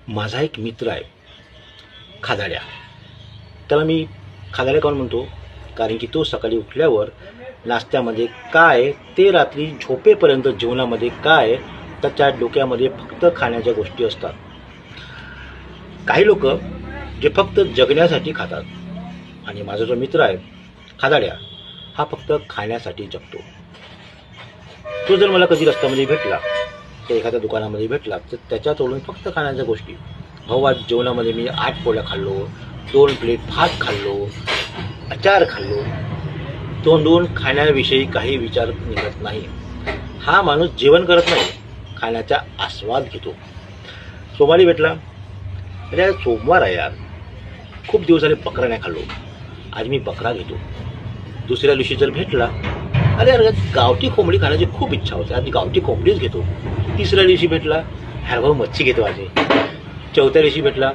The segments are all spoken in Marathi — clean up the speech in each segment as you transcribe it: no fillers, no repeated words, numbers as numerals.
माझा एक मित्र आहे खादाड्या. त्याला मी खादाड्या काऊन म्हणतो, कारण की तो सकाळी उठल्यावर नाश्त्यामध्ये काय ते रात्री झोपेपर्यंत जेवणामध्ये काय त्याच्या डोक्यामध्ये फक्त खाण्याच्या गोष्टी असतात. काही लोक जे फक्त जगण्यासाठी खातात आणि माझा जो मित्र आहे खादाड्या हा फक्त खाण्यासाठी जगतो. तो जर मला कधी रस्त्यामध्ये भेटला तर एखाद्या दुकानामध्ये भेटला तर त्याच्यातोडून फक्त खाण्याच्या गोष्टी, भाऊ आज जेवणामध्ये मी 8 पोळ्या खाल्लो, 2 प्लेट भात खाल्लो, अचार खाल्लो, तोंडून खाण्याविषयी काही विचार निघत नाही. हा माणूस जेवण करत नाही, खाण्याचा आस्वाद घेतो. सोमवारी भेटला, अरे आज सोमवार आहे यार, खूप दिवस झाले बकरा नाही खाल्लो, आज मी बकरा घेतो. दुसऱ्या दिवशी जर भेटला, अरे गावठी कोंबडी खाण्याची खूप इच्छा होते, आज गावठी कोंबडीच घेतो. तिसऱ्या दिवशी भेटला, अरे भाऊ मच्छी घेतो आज. चौथ्या दिवशी भेटला,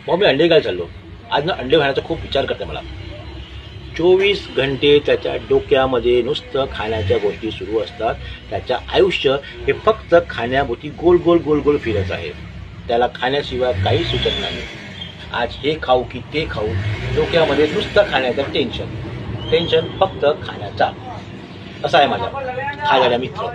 भाऊ मी अंडे घायला चाललो, आज ना अंडे खाण्याचा खूप विचार करते मला. 24 घंटे त्याच्या डोक्यामध्ये नुसतं खाण्याच्या गोष्टी सुरू असतात. त्याचं आयुष्य हे फक्त खाण्याभोवती गोल गोल गोल गोल फिरत आहे. त्याला खाण्याशिवाय काही सुचत नाही. आज हे खाऊ की ते खाऊ, डोक्यामध्ये नुसतं खाण्याचं टेन्शन फक्त खाण्याचा. असा आहे माझा खादाड्या मित्र.